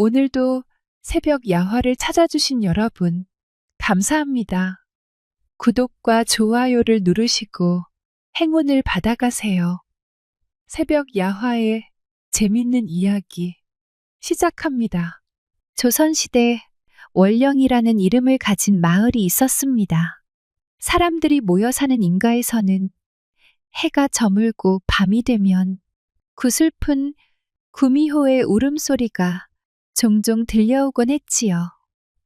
오늘도 새벽 야화를 찾아주신 여러분, 감사합니다. 구독과 좋아요를 누르시고 행운을 받아가세요. 새벽 야화의 재밌는 이야기 시작합니다. 조선시대 월령이라는 이름을 가진 마을이 있었습니다. 사람들이 모여 사는 인가에서는 해가 저물고 밤이 되면 구슬픈 구미호의 울음소리가 종종 들려오곤 했지요.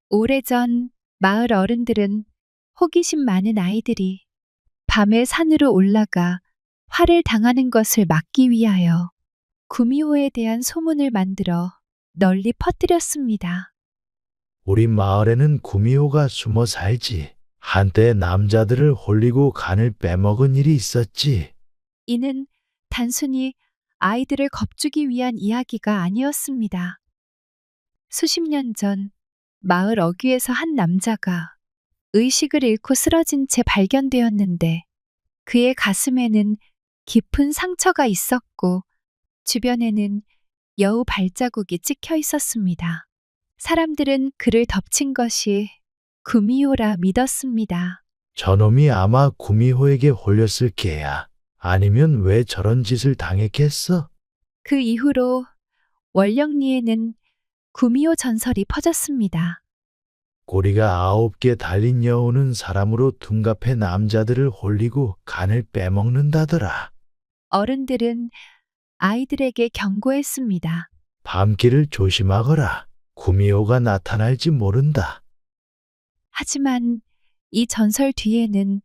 오래전 마을 어른들은 호기심 많은 아이들이 밤에 산으로 올라가 화를 당하는 것을 막기 위하여 구미호에 대한 소문을 만들어 널리 퍼뜨렸습니다. 우리 마을에는 구미호가 숨어 살지. 한때 남자들을 홀리고 간을 빼먹은 일이 있었지. 이는 단순히 아이들을 겁주기 위한 이야기가 아니었습니다. 수십 년 전 마을 어귀에서 한 남자가 의식을 잃고 쓰러진 채 발견되었는데 그의 가슴에는 깊은 상처가 있었고 주변에는 여우 발자국이 찍혀 있었습니다. 사람들은 그를 덮친 것이 구미호라 믿었습니다. 저놈이 아마 구미호에게 홀렸을 게야. 아니면 왜 저런 짓을 당했겠어? 그 이후로 월령리에는 구미호 전설이 퍼졌습니다. 꼬리가 9개 달린 여우는 사람으로 둔갑해 남자들을 홀리고 간을 빼먹는다더라. 어른들은 아이들에게 경고했습니다. 밤길을 조심하거라. 구미호가 나타날지 모른다. 하지만 이 전설 뒤에는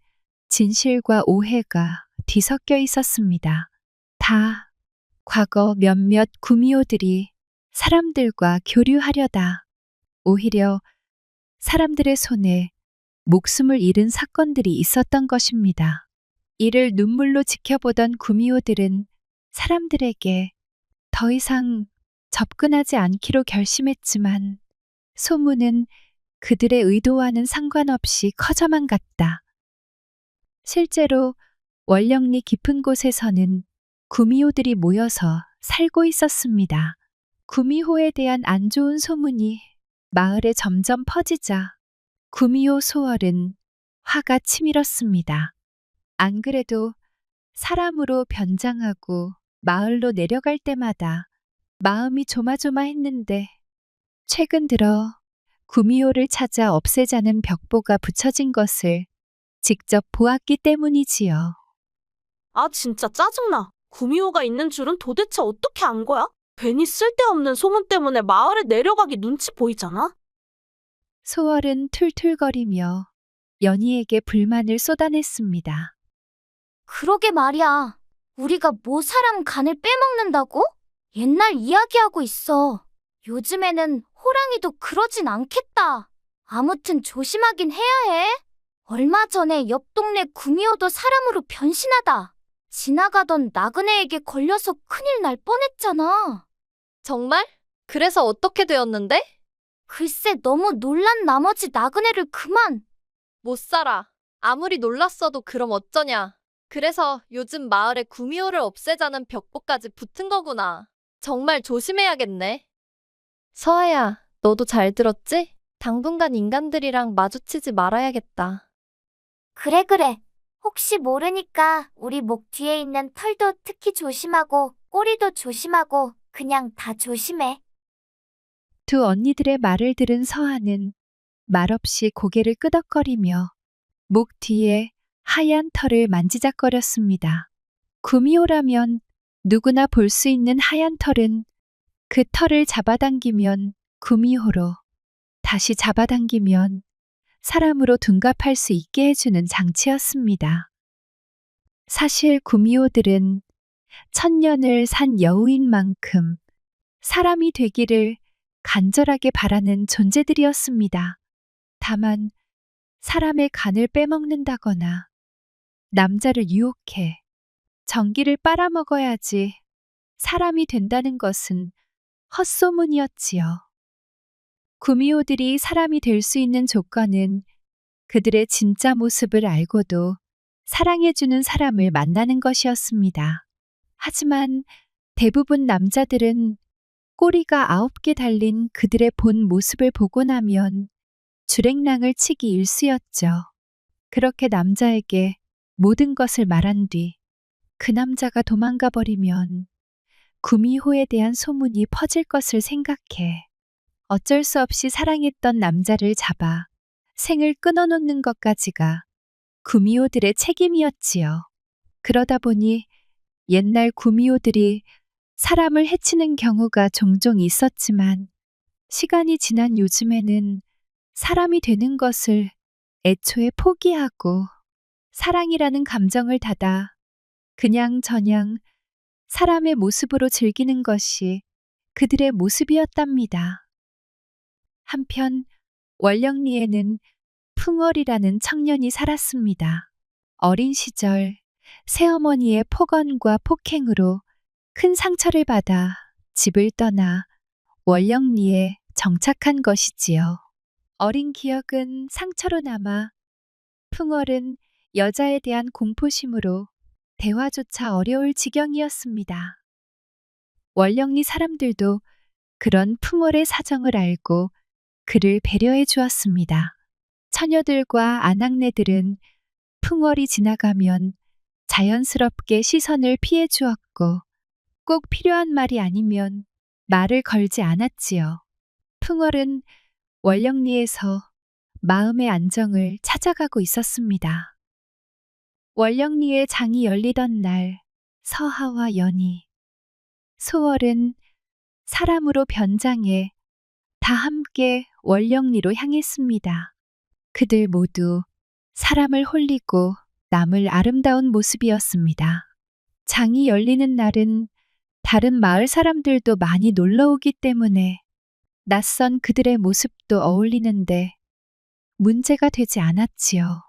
진실과 오해가 뒤섞여 있었습니다. 다 과거 몇몇 구미호들이 사람들과 교류하려다 오히려 사람들의 손에 목숨을 잃은 사건들이 있었던 것입니다. 이를 눈물로 지켜보던 구미호들은 사람들에게 더 이상 접근하지 않기로 결심했지만 소문은 그들의 의도와는 상관없이 커져만 갔다. 실제로 월령리 깊은 곳에서는 구미호들이 모여서 살고 있었습니다. 구미호에 대한 안 좋은 소문이 마을에 점점 퍼지자 구미호 소월은 화가 치밀었습니다. 안 그래도 사람으로 변장하고 마을로 내려갈 때마다 마음이 조마조마했는데 최근 들어 구미호를 찾아 없애자는 벽보가 붙여진 것을 직접 보았기 때문이지요. 아, 진짜 짜증나. 구미호가 있는 줄은 도대체 어떻게 안 거야? 괜히 쓸데없는 소문 때문에 마을에 내려가기 눈치 보이잖아? 소월은 툴툴거리며 연희에게 불만을 쏟아냈습니다. 그러게 말이야. 우리가 뭐 사람 간을 빼먹는다고? 옛날 이야기하고 있어. 요즘에는 호랑이도 그러진 않겠다. 아무튼 조심하긴 해야 해. 얼마 전에 옆 동네 구미호도 사람으로 변신하다. 지나가던 나그네에게 걸려서 큰일 날 뻔했잖아. 정말? 그래서 어떻게 되었는데? 글쎄 너무 놀란 나머지 나그네를 그만. 못 살아. 아무리 놀랐어도 그럼 어쩌냐. 그래서 요즘 마을에 구미호를 없애자는 벽보까지 붙은 거구나. 정말 조심해야겠네. 서아야, 너도 잘 들었지? 당분간 인간들이랑 마주치지 말아야겠다. 그래. 혹시 모르니까 우리 목 뒤에 있는 털도 특히 조심하고 꼬리도 조심하고 그냥 다 조심해. 두 언니들의 말을 들은 서하는 말없이 고개를 끄덕거리며 목 뒤에 하얀 털을 만지작거렸습니다. 구미호라면 누구나 볼 수 있는 하얀 털은 그 털을 잡아당기면 구미호로, 다시 잡아당기면 사람으로 둔갑할 수 있게 해주는 장치였습니다. 사실 구미호들은 천년을 산 여우인 만큼 사람이 되기를 간절하게 바라는 존재들이었습니다. 다만 사람의 간을 빼먹는다거나 남자를 유혹해 전기를 빨아먹어야지 사람이 된다는 것은 헛소문이었지요. 구미호들이 사람이 될 수 있는 조건은 그들의 진짜 모습을 알고도 사랑해주는 사람을 만나는 것이었습니다. 하지만 대부분 남자들은 꼬리가 9개 달린 그들의 본 모습을 보고 나면 주랭랑을 치기 일쑤였죠. 그렇게 남자에게 모든 것을 말한 뒤 그 남자가 도망가 버리면 구미호에 대한 소문이 퍼질 것을 생각해 어쩔 수 없이 사랑했던 남자를 잡아 생을 끊어놓는 것까지가 구미호들의 책임이었지요. 그러다 보니 옛날 구미호들이 사람을 해치는 경우가 종종 있었지만 시간이 지난 요즘에는 사람이 되는 것을 애초에 포기하고 사랑이라는 감정을 닫아 그냥저냥 사람의 모습으로 즐기는 것이 그들의 모습이었답니다. 한편 월령리에는 풍월이라는 청년이 살았습니다. 어린 시절 새어머니의 폭언과 폭행으로 큰 상처를 받아 집을 떠나 월령리에 정착한 것이지요. 어린 기억은 상처로 남아 풍월은 여자에 대한 공포심으로 대화조차 어려울 지경이었습니다. 월령리 사람들도 그런 풍월의 사정을 알고 그를 배려해 주었습니다. 처녀들과 아낙네들은 풍월이 지나가면 자연스럽게 시선을 피해 주었고 꼭 필요한 말이 아니면 말을 걸지 않았지요. 풍월은 월령리에서 마음의 안정을 찾아가고 있었습니다. 월령리의 장이 열리던 날 서하와 연희, 소월은 사람으로 변장해 다 함께 월령리로 향했습니다. 그들 모두 사람을 홀리고 남을 아름다운 모습이었습니다. 장이 열리는 날은 다른 마을 사람들도 많이 놀러 오기 때문에 낯선 그들의 모습도 어울리는데 문제가 되지 않았지요.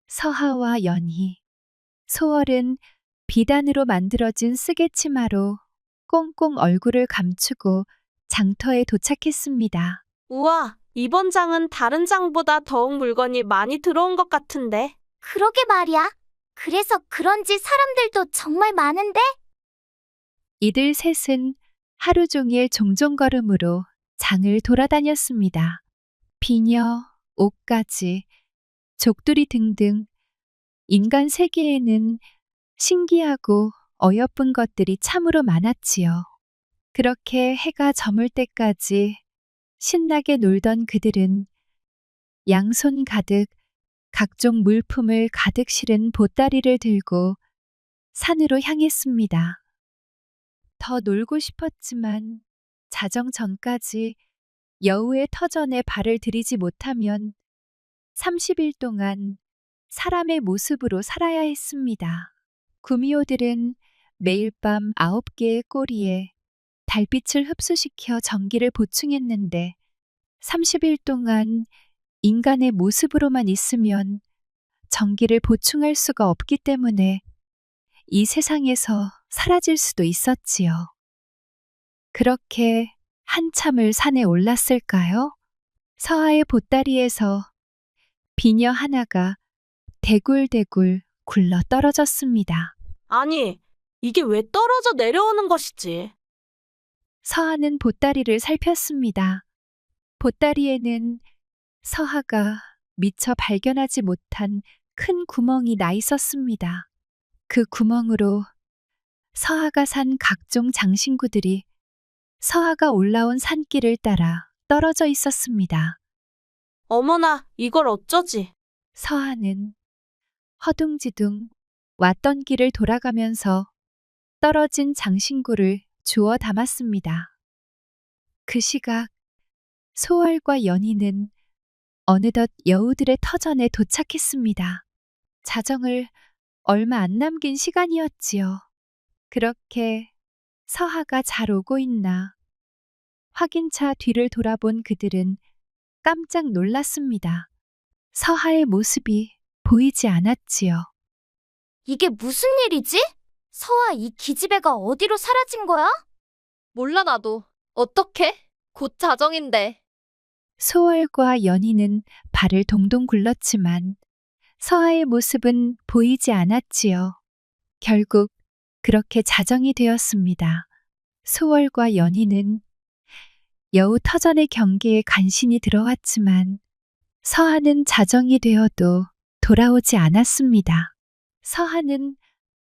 서하와 연희, 소월은 비단으로 만들어진 쓰개치마로 꽁꽁 얼굴을 감추고 장터에 도착했습니다. 우와, 이번 장은 다른 장보다 더욱 물건이 많이 들어온 것 같은데. 그러게 말이야. 그래서 그런지 사람들도 정말 많은데? 이들 셋은 하루 종일 종종걸음으로 장을 돌아다녔습니다. 비녀, 옷가지, 족두리 등등 인간 세계에는 신기하고 어여쁜 것들이 참으로 많았지요. 그렇게 해가 저물 때까지 신나게 놀던 그들은 양손 가득 각종 물품을 가득 실은 보따리를 들고 산으로 향했습니다. 더 놀고 싶었지만 자정 전까지 여우의 터전에 발을 들이지 못하면 30일 동안 사람의 모습으로 살아야 했습니다. 구미호들은 매일 밤 9개의 꼬리에 달빛을 흡수시켜 전기를 보충했는데 30일 동안 인간의 모습으로만 있으면 전기를 보충할 수가 없기 때문에 이 세상에서 사라질 수도 있었지요. 그렇게 한참을 산에 올랐을까요? 서하의 보따리에서 비녀 하나가 대굴대굴 굴러 떨어졌습니다. 아니, 이게 왜 떨어져 내려오는 것이지? 서하는 보따리를 살폈습니다. 보따리에는 서하가 미처 발견하지 못한 큰 구멍이 나 있었습니다. 그 구멍으로 서하가 산 각종 장신구들이 서하가 올라온 산길을 따라 떨어져 있었습니다. 어머나, 이걸 어쩌지? 서하는 허둥지둥 왔던 길을 돌아가면서 떨어진 장신구를 주워 담았습니다. 그 시각 소월과 연희는 어느덧 여우들의 터전에 도착했습니다. 자정을 얼마 안 남긴 시간이었지요. 그렇게 서하가 잘 오고 있나 확인차 뒤를 돌아본 그들은 깜짝 놀랐습니다. 서하의 모습이 보이지 않았지요. 이게 무슨 일이지? 서아, 이 기집애가 어디로 사라진 거야? 몰라 나도. 어떡해? 곧 자정인데. 소월과 연희는 발을 동동 굴렀지만 서하의 모습은 보이지 않았지요. 결국 그렇게 자정이 되었습니다. 소월과 연희는 여우 터전의 경계에 간신히 들어왔지만 서한은 자정이 되어도 돌아오지 않았습니다. 서한은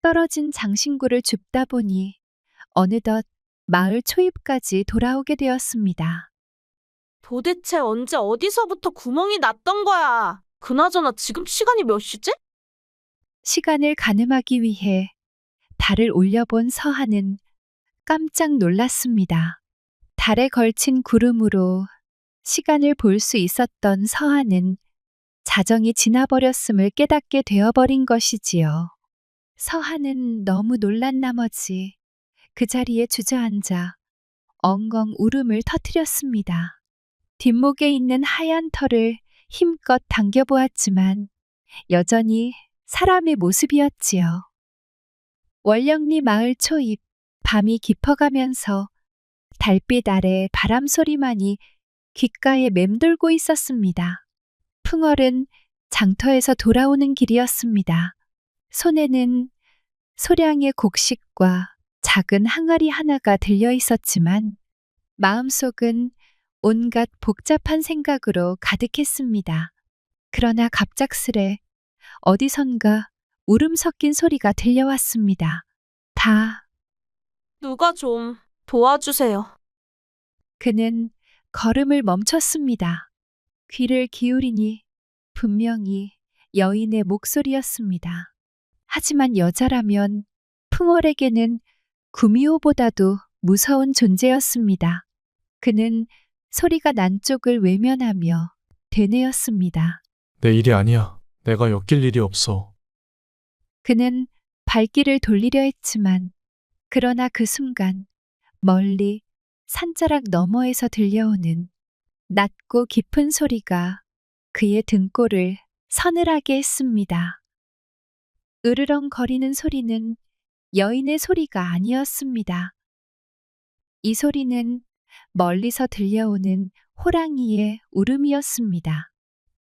떨어진 장신구를 줍다 보니 어느덧 마을 초입까지 돌아오게 되었습니다. 도대체 언제 어디서부터 구멍이 났던 거야? 그나저나 지금 시간이 몇 시지? 시간을 가늠하기 위해 달을 올려본 서한은 깜짝 놀랐습니다. 달에 걸친 구름으로 시간을 볼 수 있었던 서한은 자정이 지나버렸음을 깨닫게 되어버린 것이지요. 서한은 너무 놀란 나머지 그 자리에 주저앉아 엉엉 울음을 터뜨렸습니다. 뒷목에 있는 하얀 털을 힘껏 당겨보았지만 여전히 사람의 모습이었지요. 월령리 마을 초입, 밤이 깊어가면서 달빛 아래 바람 소리만이 귓가에 맴돌고 있었습니다. 풍월은 장터에서 돌아오는 길이었습니다. 손에는 소량의 곡식과 작은 항아리 하나가 들려 있었지만 마음속은 온갖 복잡한 생각으로 가득했습니다. 그러나 갑작스레 어디선가 울음 섞인 소리가 들려왔습니다. 누가 좀 도와주세요. 그는 걸음을 멈췄습니다. 귀를 기울이니 분명히 여인의 목소리였습니다. 하지만 여자라면 풍월에게는 구미호보다도 무서운 존재였습니다. 그는 소리가 난 쪽을 외면하며 되뇌었습니다. 내 일이 아니야. 내가 엮일 일이 없어. 그는 발길을 돌리려 했지만 그러나 그 순간 멀리 산자락 너머에서 들려오는 낮고 깊은 소리가 그의 등골을 서늘하게 했습니다. 으르렁거리는 소리는 여인의 소리가 아니었습니다. 이 소리는 멀리서 들려오는 호랑이의 울음이었습니다.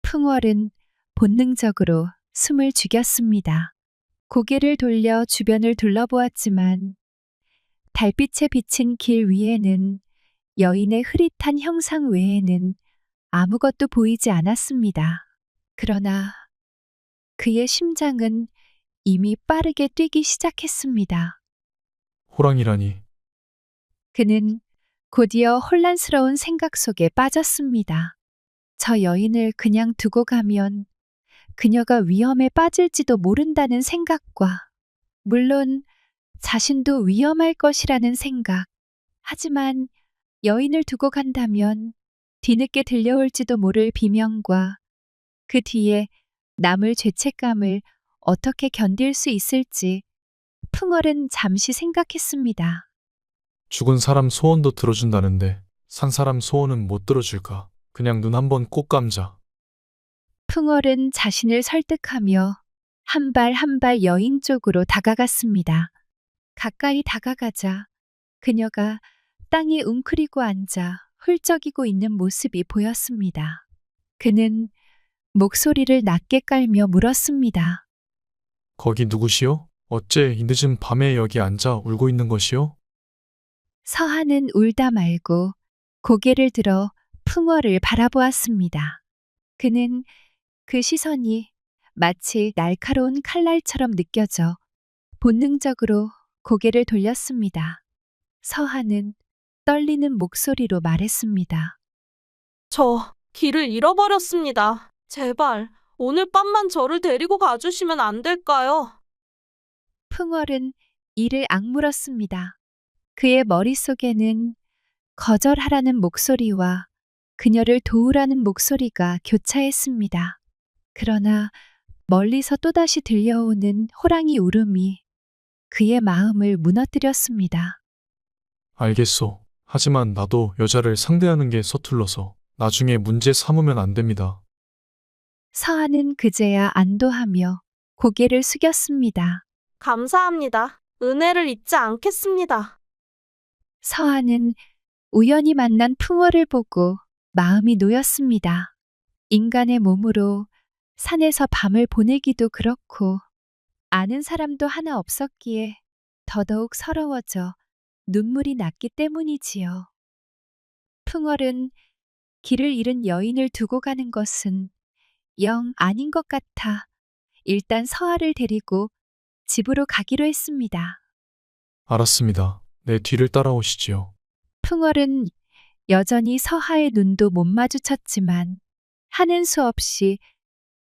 풍월은 본능적으로 숨을 죽였습니다. 고개를 돌려 주변을 둘러보았지만 달빛에 비친 길 위에는 여인의 흐릿한 형상 외에는 아무것도 보이지 않았습니다. 그러나 그의 심장은 이미 빠르게 뛰기 시작했습니다. 호랑이라니. 그는 곧이어 혼란스러운 생각 속에 빠졌습니다. 저 여인을 그냥 두고 가면 그녀가 위험에 빠질지도 모른다는 생각과 물론 자신도 위험할 것이라는 생각. 하지만 여인을 두고 간다면 뒤늦게 들려올지도 모를 비명과 그 뒤에 남을 죄책감을 어떻게 견딜 수 있을지 풍월은 잠시 생각했습니다. 죽은 사람 소원도 들어준다는데 산 사람 소원은 못 들어줄까? 그냥 눈 한번 꼭 감자. 풍월은 자신을 설득하며 한 발 한 발 여인 쪽으로 다가갔습니다. 가까이 다가가자 그녀가 땅에 웅크리고 앉아 훌쩍이고 있는 모습이 보였습니다. 그는 목소리를 낮게 깔며 물었습니다. 거기 누구시오? 어째 이 늦은 밤에 여기 앉아 울고 있는 것이오? 서한은 울다 말고 고개를 들어 풍월을 바라보았습니다. 그는 그 시선이 마치 날카로운 칼날처럼 느껴져 본능적으로 고개를 돌렸습니다. 서한은 떨리는 목소리로 말했습니다. 저 길을 잃어버렸습니다. 제발 오늘 밤만 저를 데리고 가주시면 안 될까요? 풍월은 이를 악물었습니다. 그의 머릿속에는 거절하라는 목소리와 그녀를 도우라는 목소리가 교차했습니다. 그러나 멀리서 또다시 들려오는 호랑이 울음이 그의 마음을 무너뜨렸습니다. 알겠소. 하지만 나도 여자를 상대하는 게 서툴러서 나중에 문제 삼으면 안 됩니다. 서한은 그제야 안도하며 고개를 숙였습니다. 감사합니다. 은혜를 잊지 않겠습니다. 서한은 우연히 만난 풍월을 보고 마음이 놓였습니다. 인간의 몸으로 산에서 밤을 보내기도 그렇고 아는 사람도 하나 없었기에 더더욱 서러워져 눈물이 났기 때문이지요. 풍월은 길을 잃은 여인을 두고 가는 것은 영 아닌 것 같아 일단 서아를 데리고 집으로 가기로 했습니다. 알았습니다. 내 뒤를 따라오시지요. 풍월은 여전히 서하의 눈도 못 마주쳤지만 하는 수 없이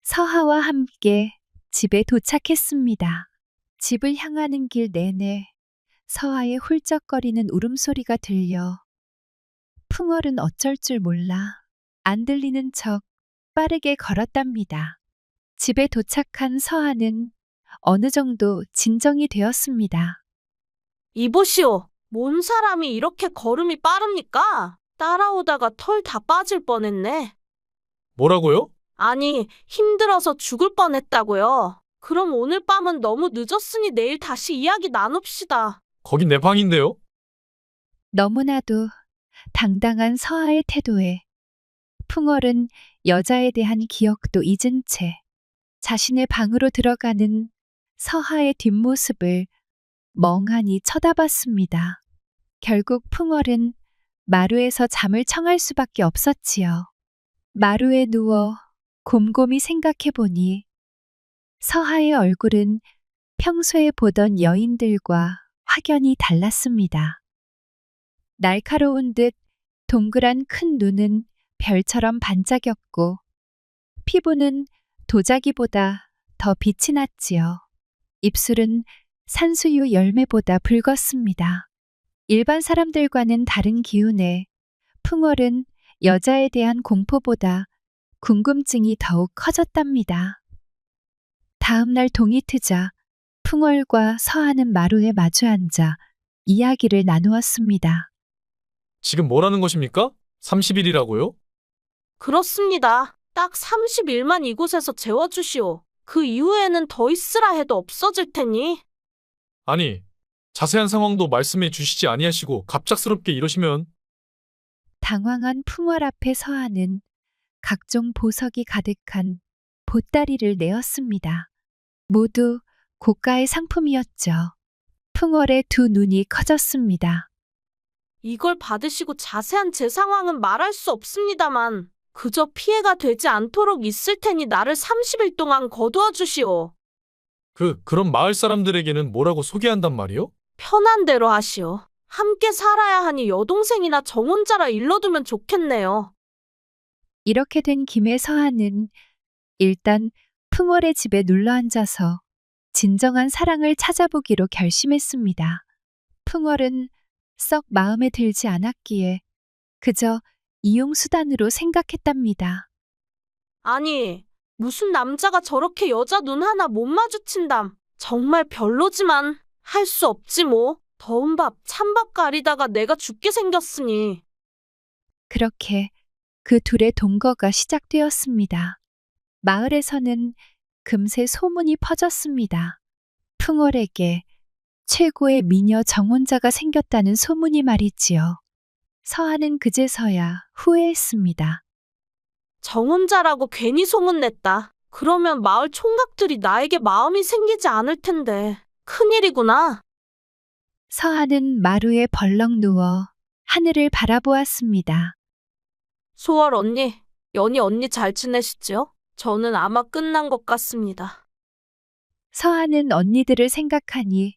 서하와 함께 집에 도착했습니다. 집을 향하는 길 내내 서하의 훌쩍거리는 울음소리가 들려 풍월은 어쩔 줄 몰라 안 들리는 척 빠르게 걸었답니다. 집에 도착한 서하는 어느 정도 진정이 되었습니다. 이보시오. 뭔 사람이 이렇게 걸음이 빠릅니까? 따라오다가 털 다 빠질 뻔했네. 뭐라고요? 아니, 힘들어서 죽을 뻔했다고요. 그럼 오늘 밤은 너무 늦었으니 내일 다시 이야기 나눕시다. 거긴 내 방인데요? 너무나도 당당한 서하의 태도에 풍월은 여자에 대한 기억도 잊은 채 자신의 방으로 들어가는 서하의 뒷모습을 멍하니 쳐다봤습니다. 결국 풍월은 마루에서 잠을 청할 수밖에 없었지요. 마루에 누워 곰곰이 생각해 보니 서하의 얼굴은 평소에 보던 여인들과 확연히 달랐습니다. 날카로운 듯 동그란 큰 눈은 별처럼 반짝였고 피부는 도자기보다 더 빛이 났지요. 입술은 산수유 열매보다 붉었습니다. 일반 사람들과는 다른 기운에 풍월은 여자에 대한 공포보다 궁금증이 더욱 커졌답니다. 다음 날 동이 트자 풍월과 서하는 마루에 마주 앉아 이야기를 나누었습니다. 지금 뭐라는 것입니까? 30일이라고요? 그렇습니다. 딱 30일만 이곳에서 재워주시오. 그 이후에는 더 있으라 해도 없어질 테니. 아니, 자세한 상황도 말씀해 주시지 아니하시고 갑작스럽게 이러시면 당황한 풍월 앞에 서하는 각종 보석이 가득한 보따리를 내었습니다. 모두 고가의 상품이었죠. 풍월의 두 눈이 커졌습니다. 이걸 받으시고 자세한 제 상황은 말할 수 없습니다만 그저 피해가 되지 않도록 있을 테니 나를 30일 동안 거두어 주시오. 그런 마을 사람들에게는 뭐라고 소개한단 말이요? 편한 대로 하시오. 함께 살아야 하니 여동생이나 정혼자라 일러두면 좋겠네요. 이렇게 된 김에 서하는 일단 풍월의 집에 눌러앉아서 진정한 사랑을 찾아보기로 결심했습니다. 풍월은 썩 마음에 들지 않았기에 그저 이용수단으로 생각했답니다. 아니, 무슨 남자가 저렇게 여자 눈 하나 못 마주친담. 정말 별로지만 할 수 없지 뭐. 더운 밥, 찬밥 가리다가 내가 죽게 생겼으니. 그렇게 그 둘의 동거가 시작되었습니다. 마을에서는 금세 소문이 퍼졌습니다. 풍월에게 최고의 미녀 정혼자가 생겼다는 소문이 말이지요. 서하는 그제서야 후회했습니다. 정혼자라고 괜히 소문냈다. 그러면 마을 총각들이 나에게 마음이 생기지 않을 텐데. 큰일이구나. 서하는 마루에 벌렁 누워 하늘을 바라보았습니다. 소월 언니, 연희 언니 잘 지내시지요? 저는 아마 끝난 것 같습니다. 서하는 언니들을 생각하니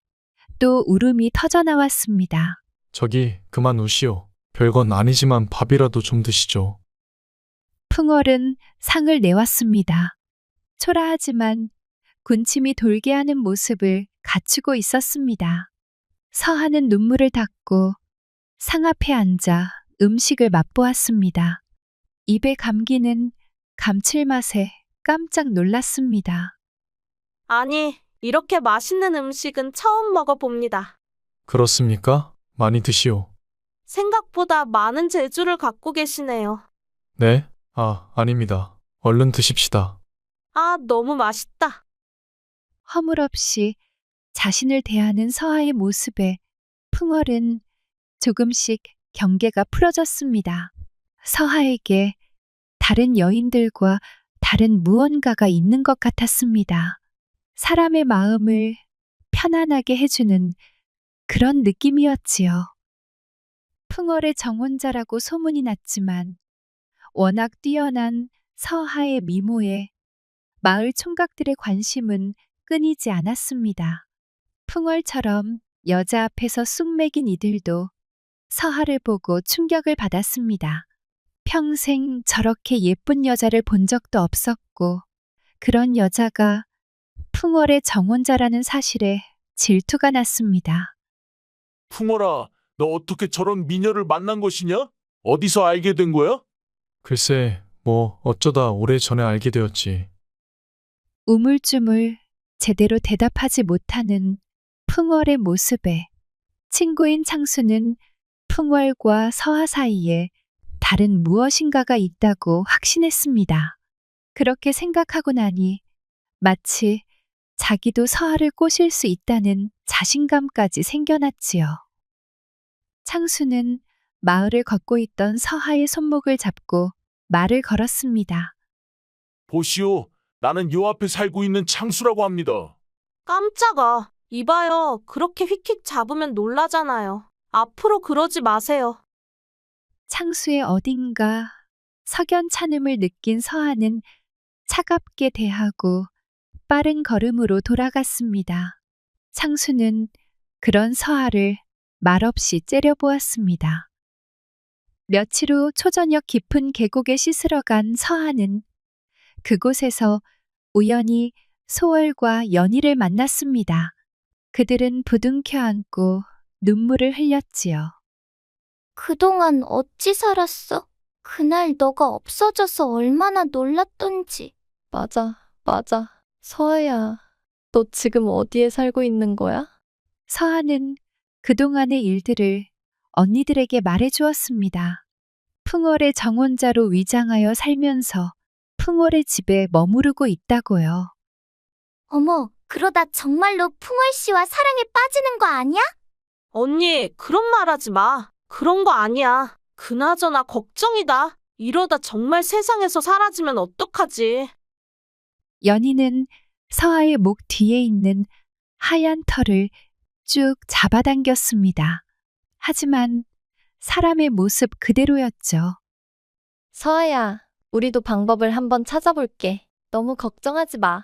또 울음이 터져나왔습니다. 저기 그만 우시오. 별건 아니지만 밥이라도 좀 드시죠. 풍월은 상을 내왔습니다. 초라하지만 군침이 돌게 하는 모습을 갖추고 있었습니다. 서하는 눈물을 닦고 상 앞에 앉아 음식을 맛보았습니다. 입에 감기는 감칠맛에 깜짝 놀랐습니다. 아니, 이렇게 맛있는 음식은 처음 먹어봅니다. 그렇습니까? 많이 드시오. 생각보다 많은 재주를 갖고 계시네요. 네? 아닙니다. 얼른 드십시다. 아, 너무 맛있다. 허물없이 자신을 대하는 서하의 모습에 풍월은 조금씩 경계가 풀어졌습니다. 서하에게 다른 여인들과 다른 무언가가 있는 것 같았습니다. 사람의 마음을 편안하게 해주는 그런 느낌이었지요. 풍월의 정혼자라고 소문이 났지만 워낙 뛰어난 서하의 미모에 마을 총각들의 관심은 끊이지 않았습니다. 풍월처럼 여자 앞에서 쑥맥인 이들도 서하를 보고 충격을 받았습니다. 평생 저렇게 예쁜 여자를 본 적도 없었고 그런 여자가 풍월의 정혼자라는 사실에 질투가 났습니다. 풍월아, 너 어떻게 저런 미녀를 만난 것이냐? 어디서 알게 된 거야? 글쎄, 뭐 어쩌다 오래전에 알게 되었지. 우물쭈물 제대로 대답하지 못하는 풍월의 모습에 친구인 창수는 풍월과 서하 사이에 다른 무엇인가가 있다고 확신했습니다. 그렇게 생각하고 나니 마치 자기도 서하를 꼬실 수 있다는 자신감까지 생겨났지요. 창수는 마을을 걷고 있던 서하의 손목을 잡고 말을 걸었습니다. 보시오, 나는 요 앞에 살고 있는 창수라고 합니다. 깜짝아. 이봐요. 그렇게 휙휙 잡으면 놀라잖아요. 앞으로 그러지 마세요. 창수의 어딘가 석연찮음을 느낀 서하는 차갑게 대하고 빠른 걸음으로 돌아갔습니다. 창수는 그런 서하를 말없이 째려보았습니다. 며칠 후 초저녁 깊은 계곡에 씻으러 간 서하는 그곳에서 우연히 소월과 연희를 만났습니다. 그들은 부둥켜 안고 눈물을 흘렸지요. 그동안 어찌 살았어? 그날 너가 없어져서 얼마나 놀랐던지. 맞아. 서아야, 너 지금 어디에 살고 있는 거야? 서하는 그동안의 일들을 언니들에게 말해주었습니다. 풍월의 정혼자로 위장하여 살면서 풍월의 집에 머무르고 있다고요. 어머, 그러다 정말로 풍월 씨와 사랑에 빠지는 거 아니야? 언니, 그런 말 하지 마. 그런 거 아니야. 그나저나 걱정이다. 이러다 정말 세상에서 사라지면 어떡하지? 연희는 서하의 목 뒤에 있는 하얀 털을 쭉 잡아당겼습니다. 하지만 사람의 모습 그대로였죠. 서아야, 우리도 방법을 한번 찾아볼게. 너무 걱정하지 마.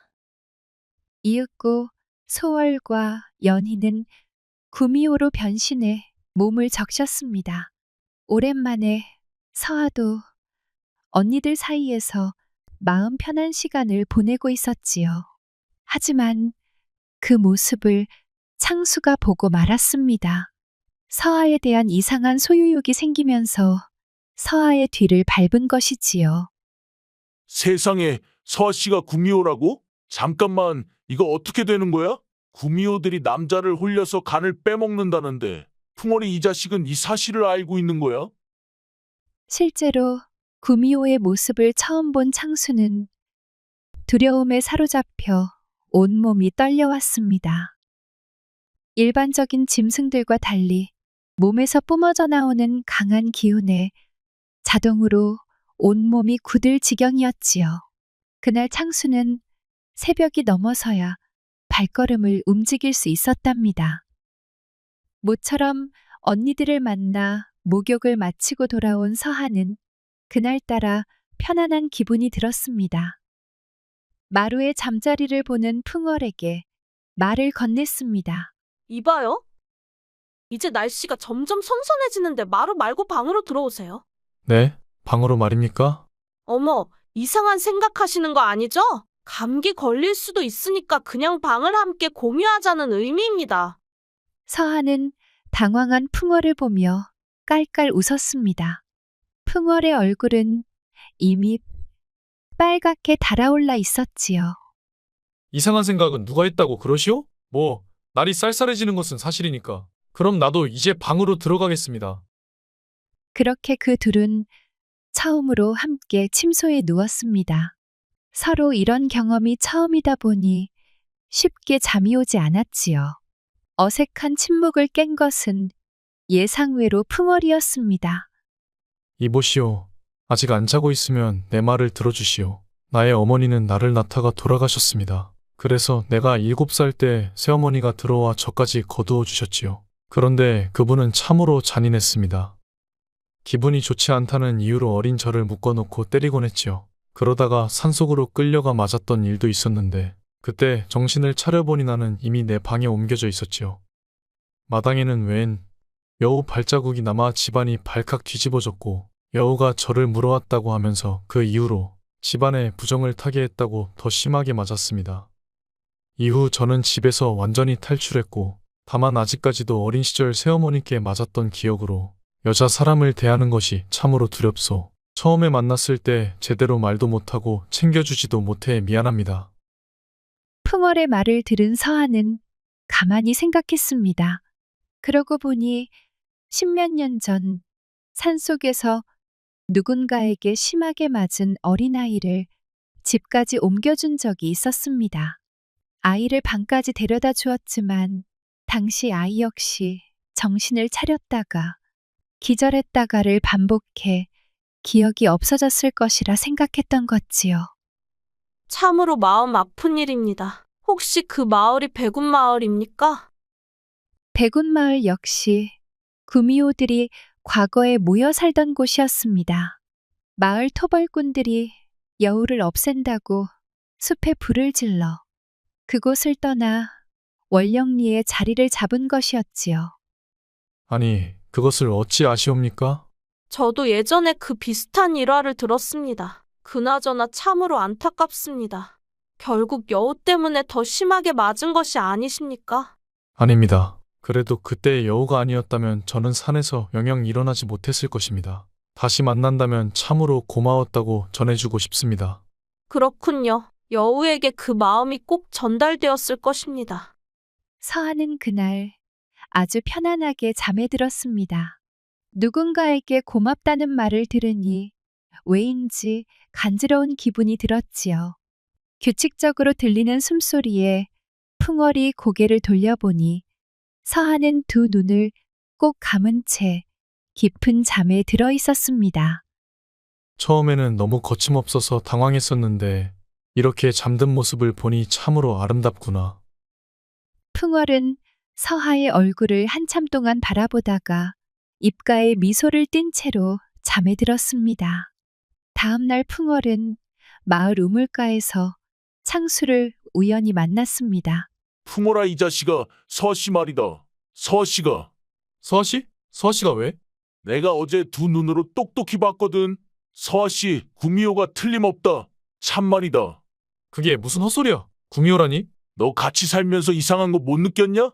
이윽고 소월과 연희는 구미호로 변신해 몸을 적셨습니다. 오랜만에 서하도 언니들 사이에서 마음 편한 시간을 보내고 있었지요. 하지만 그 모습을 창수가 보고 말았습니다. 서하에 대한 이상한 소유욕이 생기면서 서하의 뒤를 밟은 것이지요. 세상에, 서아 씨가 구미호라고? 잠깐만, 이거 어떻게 되는 거야? 구미호들이 남자를 홀려서 간을 빼먹는다는데 풍월이 이 자식은 이 사실을 알고 있는 거야? 실제로 구미호의 모습을 처음 본 창수는 두려움에 사로잡혀 온몸이 떨려왔습니다. 일반적인 짐승들과 달리 몸에서 뿜어져 나오는 강한 기운에 자동으로 온몸이 굳을 지경이었지요. 그날 창수는 새벽이 넘어서야 발걸음을 움직일 수 있었답니다. 모처럼 언니들을 만나 목욕을 마치고 돌아온 서하는 그날따라 편안한 기분이 들었습니다. 마루의 잠자리를 보는 풍월에게 말을 건넸습니다. 이봐요. 이제 날씨가 점점 선선해지는데 마루 말고 방으로 들어오세요. 네? 방으로 말입니까? 어머, 이상한 생각하시는 거 아니죠? 감기 걸릴 수도 있으니까 그냥 방을 함께 공유하자는 의미입니다. 서하는 당황한 풍월을 보며 깔깔 웃었습니다. 풍월의 얼굴은 이미 빨갛게 달아올라 있었지요. 이상한 생각은 누가 했다고 그러시오? 뭐, 날이 쌀쌀해지는 것은 사실이니까. 그럼 나도 이제 방으로 들어가겠습니다. 그렇게 그 둘은 처음으로 함께 침소에 누웠습니다. 서로 이런 경험이 처음이다 보니 쉽게 잠이 오지 않았지요. 어색한 침묵을 깬 것은 예상외로 풍월이었습니다. 이보시오. 아직 안 자고 있으면 내 말을 들어주시오. 나의 어머니는 나를 낳다가 돌아가셨습니다. 그래서 내가 7살 때 새어머니가 들어와 저까지 거두어 주셨지요. 그런데 그분은 참으로 잔인했습니다. 기분이 좋지 않다는 이유로 어린 저를 묶어놓고 때리곤 했지요. 그러다가 산속으로 끌려가 맞았던 일도 있었는데 그때 정신을 차려보니 나는 이미 내 방에 옮겨져 있었지요. 마당에는 웬 여우 발자국이 남아 집안이 발칵 뒤집어졌고 여우가 저를 물어왔다고 하면서 그 이후로 집안에 부정을 타게 했다고 더 심하게 맞았습니다. 이후 저는 집에서 완전히 탈출했고 다만 아직까지도 어린 시절 새어머니께 맞았던 기억으로 여자 사람을 대하는 것이 참으로 두렵소. 처음에 만났을 때 제대로 말도 못하고 챙겨주지도 못해 미안합니다. 풍월의 말을 들은 서한은 가만히 생각했습니다. 그러고 보니 10몇 년 전 산속에서 누군가에게 심하게 맞은 어린아이를 집까지 옮겨준 적이 있었습니다. 아이를 방까지 데려다 주었지만 당시 아이 역시 정신을 차렸다가 기절했다가를 반복해 기억이 없어졌을 것이라 생각했던 거지요. 참으로 마음 아픈 일입니다. 혹시 그 마을이 백운마을입니까? 백운마을 역시 구미호들이 과거에 모여 살던 곳이었습니다. 마을 토벌꾼들이 여우를 없앤다고 숲에 불을 질러 그곳을 떠나 월령리에 자리를 잡은 것이었지요. 아니, 그것을 어찌 아시옵니까? 저도 예전에 그 비슷한 일화를 들었습니다. 그나저나 참으로 안타깝습니다. 결국 여우 때문에 더 심하게 맞은 것이 아니십니까? 아닙니다. 그래도 그때 여우가 아니었다면 저는 산에서 영영 일어나지 못했을 것입니다. 다시 만난다면 참으로 고마웠다고 전해주고 싶습니다. 그렇군요. 여우에게 그 마음이 꼭 전달되었을 것입니다. 서한은 그날 아주 편안하게 잠에 들었습니다. 누군가에게 고맙다는 말을 들으니 왜인지 간지러운 기분이 들었지요. 규칙적으로 들리는 숨소리에 풍월이 고개를 돌려보니 서한은 두 눈을 꼭 감은 채 깊은 잠에 들어 있었습니다. 처음에는 너무 거침없어서 당황했었는데 이렇게 잠든 모습을 보니 참으로 아름답구나. 풍월은 서하의 얼굴을 한참 동안 바라보다가 입가에 미소를 띤 채로 잠에 들었습니다. 다음 날 풍월은 마을 우물가에서 창수를 우연히 만났습니다. 풍월아 이 자식아, 서씨 말이다. 서씨가 서씨? 서씨가 왜? 내가 어제 두 눈으로 똑똑히 봤거든. 서씨 구미호가 틀림없다. 참말이다. 그게 무슨 헛소리야? 구미호라니? 너 같이 살면서 이상한 거 못 느꼈냐?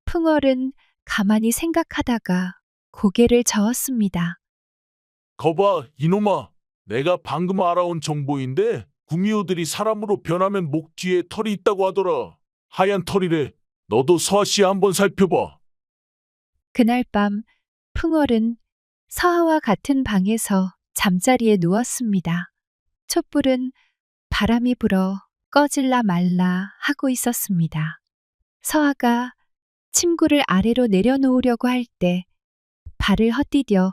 풍월은 가만히 생각하다가 고개를 저었습니다. 거봐 이놈아. 내가 방금 알아온 정보인데 구미호들이 사람으로 변하면 목 뒤에 털이 있다고 하더라. 하얀 털이래. 너도 서씨 한번 살펴봐. 그날 밤 풍월은 서하와 같은 방에서 잠자리에 누웠습니다. 촛불은 바람이 불어 꺼질라 말라 하고 있었습니다. 서하가 침구를 아래로 내려놓으려고 할 때 발을 헛디뎌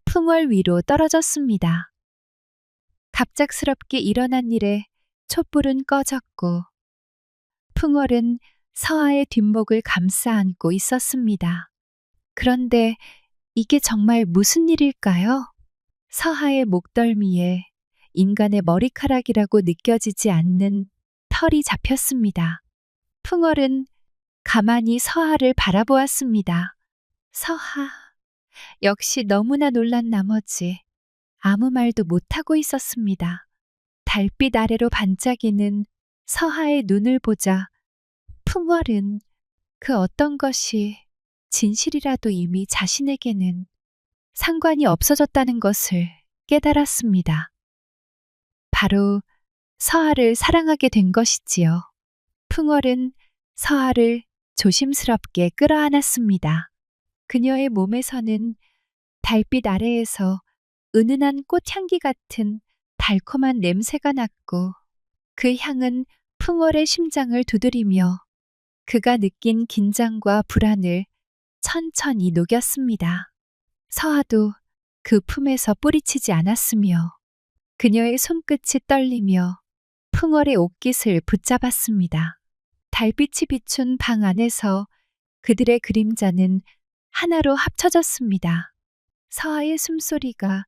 풍월 위로 떨어졌습니다. 갑작스럽게 일어난 일에 촛불은 꺼졌고 풍월은 서하의 뒷목을 감싸 안고 있었습니다. 그런데 이게 정말 무슨 일일까요? 서하의 목덜미에 인간의 머리카락이라고 느껴지지 않는 털이 잡혔습니다. 풍월은 가만히 서하를 바라보았습니다. 서하, 역시 너무나 놀란 나머지 아무 말도 못하고 있었습니다. 달빛 아래로 반짝이는 서하의 눈을 보자 풍월은 그 어떤 것이 진실이라도 이미 자신에게는 상관이 없어졌다는 것을 깨달았습니다. 바로 서하를 사랑하게 된 것이지요. 풍월은 서하를 조심스럽게 끌어안았습니다. 그녀의 몸에서는 달빛 아래에서 은은한 꽃향기 같은 달콤한 냄새가 났고 그 향은 풍월의 심장을 두드리며 그가 느낀 긴장과 불안을 천천히 녹였습니다. 서하도 그 품에서 뿌리치지 않았으며 그녀의 손끝이 떨리며 풍월의 옷깃을 붙잡았습니다. 달빛이 비춘 방 안에서 그들의 그림자는 하나로 합쳐졌습니다. 서아의 숨소리가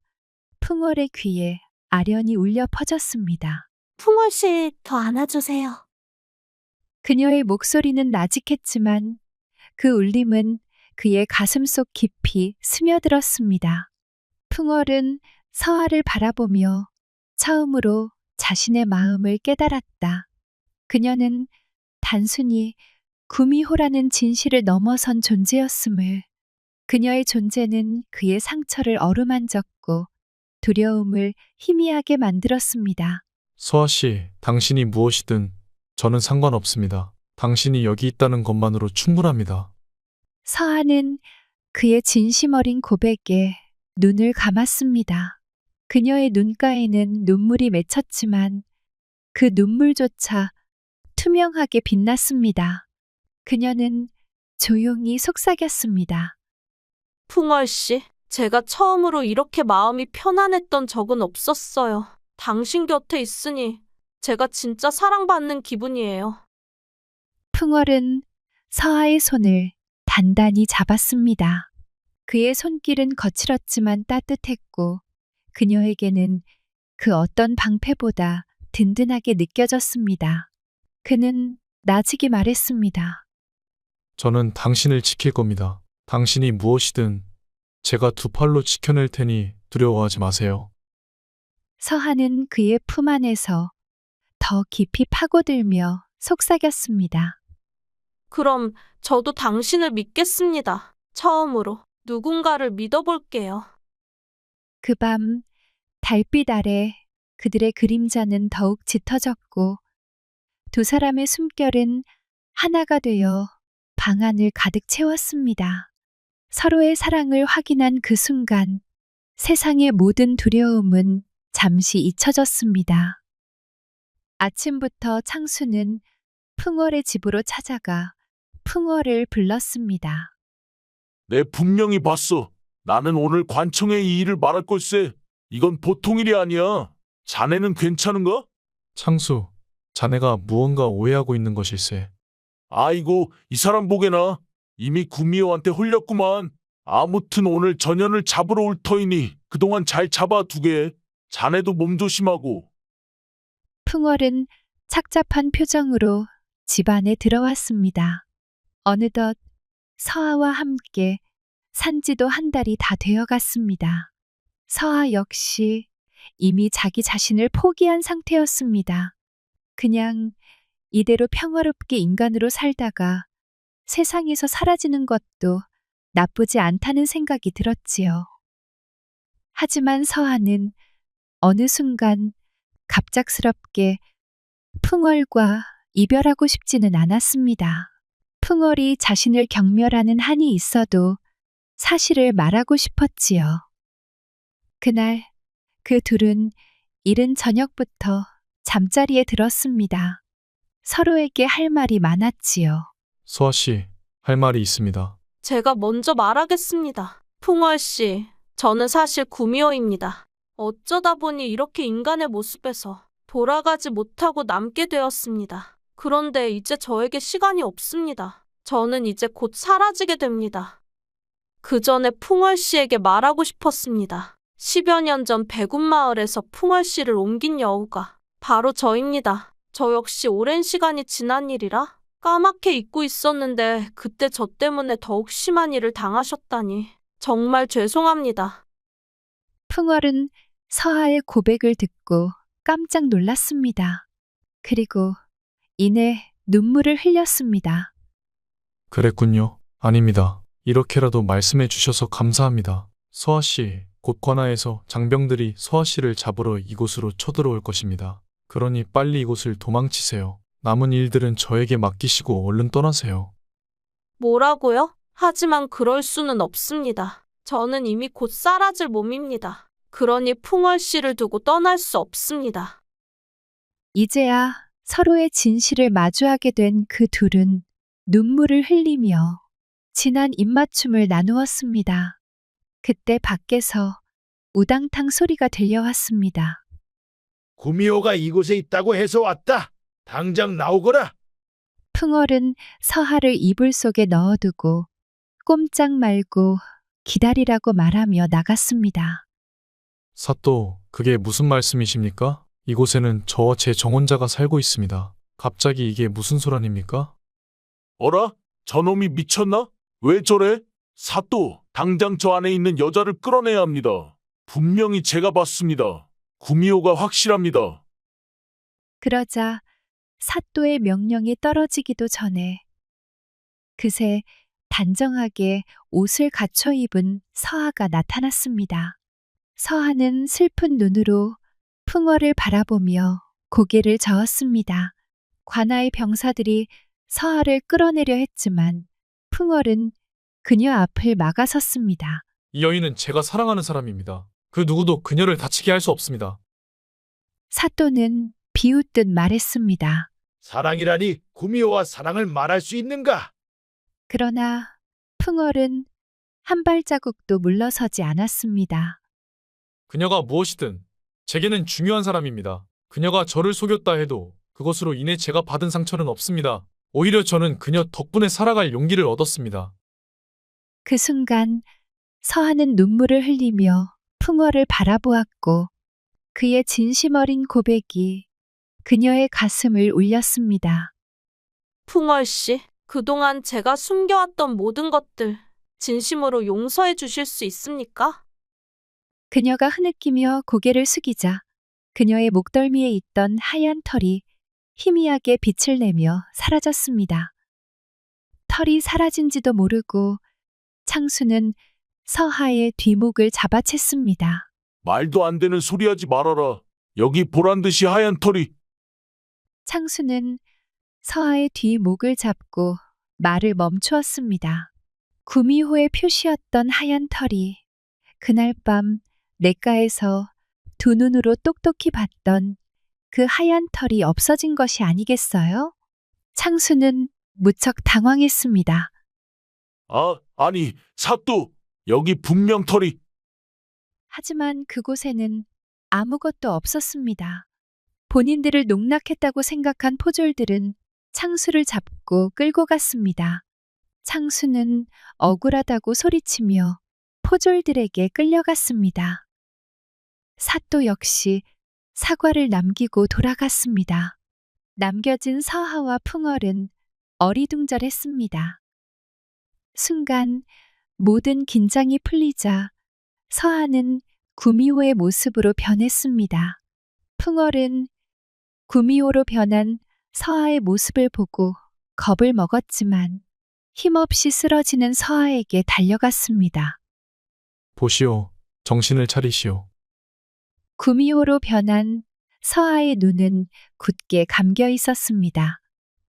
풍월의 귀에 아련히 울려 퍼졌습니다. 풍월 씨, 더 안아주세요. 그녀의 목소리는 나직했지만 그 울림은 그의 가슴속 깊이 스며들었습니다. 풍월은 서아를 바라보며 처음으로 자신의 마음을 깨달았다. 그녀는 단순히 구미호라는 진실을 넘어선 존재였음을, 그녀의 존재는 그의 상처를 어루만졌고 두려움을 희미하게 만들었습니다. 서아 씨, 당신이 무엇이든 저는 상관없습니다. 당신이 여기 있다는 것만으로 충분합니다. 서아는 그의 진심 어린 고백에 눈을 감았습니다. 그녀의 눈가에는 눈물이 맺혔지만 그 눈물조차 투명하게 빛났습니다. 그녀는 조용히 속삭였습니다. 풍월 씨, 제가 처음으로 이렇게 마음이 편안했던 적은 없었어요. 당신 곁에 있으니 제가 진짜 사랑받는 기분이에요. 풍월은 서아의 손을 단단히 잡았습니다. 그의 손길은 거칠었지만 따뜻했고 그녀에게는 그 어떤 방패보다 든든하게 느껴졌습니다. 그는 나직이 말했습니다. 저는 당신을 지킬 겁니다. 당신이 무엇이든 제가 두 팔로 지켜낼 테니 두려워하지 마세요. 서하는 그의 품 안에서 더 깊이 파고들며 속삭였습니다. 그럼 저도 당신을 믿겠습니다. 처음으로 누군가를 믿어볼게요. 그 밤 달빛 아래 그들의 그림자는 더욱 짙어졌고 두 사람의 숨결은 하나가 되어 방 안을 가득 채웠습니다. 서로의 사랑을 확인한 그 순간 세상의 모든 두려움은 잠시 잊혀졌습니다. 아침부터 창수는 풍월의 집으로 찾아가 풍월을 불렀습니다. 내 분명히 봤어. 나는 오늘 관청에 이 일을 말할 걸세. 이건 보통 일이 아니야. 자네는 괜찮은가? 창수, 자네가 무언가 오해하고 있는 것일세. 아이고, 이 사람 보게나. 이미 구미호한테 홀렸구만. 아무튼 오늘 전현을 잡으러 올 터이니 그동안 잘 잡아두게. 자네도 몸 조심하고. 풍월은 착잡한 표정으로 집 안에 들어왔습니다. 어느덧 서아와 함께 산지도 한 달이 다 되어갔습니다. 서아 역시 이미 자기 자신을 포기한 상태였습니다. 그냥 이대로 평화롭게 인간으로 살다가 세상에서 사라지는 것도 나쁘지 않다는 생각이 들었지요. 하지만 서아는 어느 순간 갑작스럽게 풍월과 이별하고 싶지는 않았습니다. 풍월이 자신을 경멸하는 한이 있어도 사실을 말하고 싶었지요. 그날 그 둘은 이른 저녁부터 잠자리에 들었습니다. 서로에게 할 말이 많았지요. 서아 씨, 할 말이 있습니다. 제가 먼저 말하겠습니다. 풍월 씨, 저는 사실 구미호입니다. 어쩌다 보니 이렇게 인간의 모습에서 돌아가지 못하고 남게 되었습니다. 그런데 이제 저에게 시간이 없습니다. 저는 이제 곧 사라지게 됩니다. 그 전에 풍월 씨에게 말하고 싶었습니다. 10여 년 전 백운마을에서 풍월 씨를 옮긴 여우가 바로 저입니다. 저 역시 오랜 시간이 지난 일이라 까맣게 잊고 있었는데 그때 저 때문에 더욱 심한 일을 당하셨다니 정말 죄송합니다. 풍월은 서아의 고백을 듣고 깜짝 놀랐습니다. 그리고 이내 눈물을 흘렸습니다. 그랬군요. 아닙니다. 이렇게라도 말씀해 주셔서 감사합니다. 서아 씨, 곧 관아에서 장병들이 서아 씨를 잡으러 이곳으로 쳐들어올 것입니다. 그러니 빨리 이곳을 도망치세요. 남은 일들은 저에게 맡기시고 얼른 떠나세요. 뭐라고요? 하지만 그럴 수는 없습니다. 저는 이미 곧 사라질 몸입니다. 그러니 풍월 씨를 두고 떠날 수 없습니다. 이제야 서로의 진실을 마주하게 된 그 둘은 눈물을 흘리며 진한 입맞춤을 나누었습니다. 그때 밖에서 우당탕 소리가 들려왔습니다. 구미호가 이곳에 있다고 해서 왔다. 당장 나오거라. 풍월은 서하를 이불 속에 넣어두고 꼼짝 말고 기다리라고 말하며 나갔습니다. 사또, 그게 무슨 말씀이십니까? 이곳에는 저와 제 정혼자가 살고 있습니다. 갑자기 이게 무슨 소란입니까? 어라? 저놈이 미쳤나? 왜 저래? 사또, 당장 저 안에 있는 여자를 끌어내야 합니다. 분명히 제가 봤습니다. 구미호가 확실합니다. 그러자 사또의 명령이 떨어지기도 전에 그새 단정하게 옷을 갖춰 입은 서하가 나타났습니다. 서하는 슬픈 눈으로 풍어를 바라보며 고개를 저었습니다. 관아의 병사들이 서하를 끌어내려 했지만 풍월은 그녀 앞을 막아섰습니다. 이 여인은 제가 사랑하는 사람입니다. 그 누구도 그녀를 다치게 할 수 없습니다. 사또는 비웃듯 말했습니다. 사랑이라니 구미호와 사랑을 말할 수 있는가? 그러나 풍월은 한 발자국도 물러서지 않았습니다. 그녀가 무엇이든 제게는 중요한 사람입니다. 그녀가 저를 속였다 해도 그것으로 인해 제가 받은 상처는 없습니다. 오히려 저는 그녀 덕분에 살아갈 용기를 얻었습니다. 그 순간 서하는 눈물을 흘리며 풍월을 바라보았고 그의 진심 어린 고백이 그녀의 가슴을 울렸습니다. 풍월 씨, 그동안 제가 숨겨왔던 모든 것들 진심으로 용서해 주실 수 있습니까? 그녀가 흐느끼며 고개를 숙이자 그녀의 목덜미에 있던 하얀 털이 희미하게 빛을 내며 사라졌습니다. 털이 사라진지도 모르고 창수는 서하의 뒷목을 잡아챘습니다. 말도 안 되는 소리 하지 말아라. 여기 보란 듯이 하얀 털이. 창수는 서하의 뒷목을 잡고 말을 멈추었습니다. 구미호의 표시였던 하얀 털이 그날 밤 냇가에서 두 눈으로 똑똑히 봤던 그 하얀 털이 없어진 것이 아니겠어요? 창수는 무척 당황했습니다. 아니, 사또, 여기 분명 털이. 하지만 그곳에는 아무것도 없었습니다. 본인들을 농락했다고 생각한 포졸들은 창수를 잡고 끌고 갔습니다. 창수는 억울하다고 소리치며 포졸들에게 끌려갔습니다. 사또 역시 사과를 남기고 돌아갔습니다. 남겨진 서하와 풍월은 어리둥절했습니다. 순간 모든 긴장이 풀리자 서하는 구미호의 모습으로 변했습니다. 풍월은 구미호로 변한 서하의 모습을 보고 겁을 먹었지만 힘없이 쓰러지는 서하에게 달려갔습니다. 보시오, 정신을 차리시오. 구미호로 변한 서하의 눈은 굳게 감겨 있었습니다.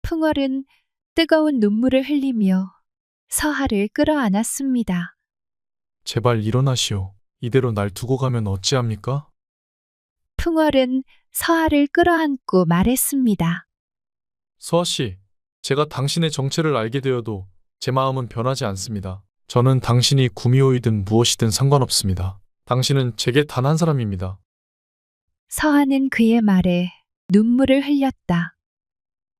풍월은 뜨거운 눈물을 흘리며 서하를 끌어안았습니다. 제발 일어나시오. 이대로 날 두고 가면 어찌합니까? 풍월은 서하를 끌어안고 말했습니다. 서하 씨, 제가 당신의 정체를 알게 되어도 제 마음은 변하지 않습니다. 저는 당신이 구미호이든 무엇이든 상관없습니다. 당신은 제게 단 한 사람입니다. 서하는 그의 말에 눈물을 흘렸다.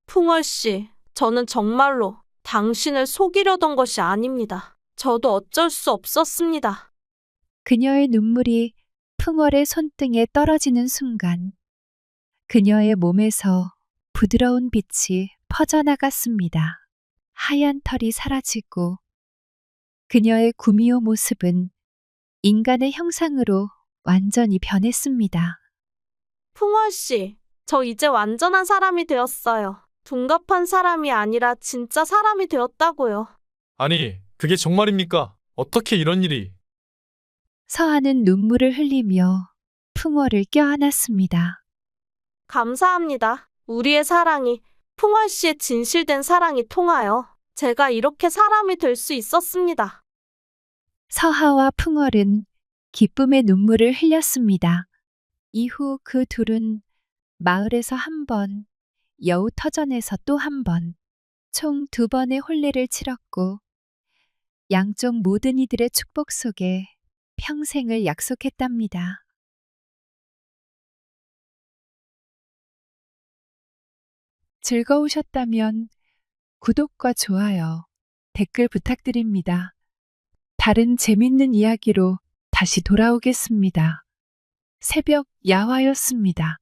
풍월 씨, 저는 정말로 당신을 속이려던 것이 아닙니다. 저도 어쩔 수 없었습니다. 그녀의 눈물이 풍월의 손등에 떨어지는 순간 그녀의 몸에서 부드러운 빛이 퍼져나갔습니다. 하얀 털이 사라지고 그녀의 구미호 모습은 인간의 형상으로 완전히 변했습니다. 풍월 씨, 저 이제 완전한 사람이 되었어요. 둔갑한 사람이 아니라 진짜 사람이 되었다고요. 아니, 그게 정말입니까? 어떻게 이런 일이? 서하는 눈물을 흘리며 풍월을 껴안았습니다. 감사합니다. 우리의 사랑이, 풍월 씨의 진실된 사랑이 통하여 제가 이렇게 사람이 될 수 있었습니다. 서하와 풍월은 기쁨의 눈물을 흘렸습니다. 이후 그 둘은 마을에서 한 번, 여우터전에서 또 한 번, 총 2번의 혼례를 치렀고 양쪽 모든 이들의 축복 속에 평생을 약속했답니다. 즐거우셨다면 구독과 좋아요, 댓글 부탁드립니다. 다른 재밌는 이야기로 다시 돌아오겠습니다. 새벽 야화였습니다.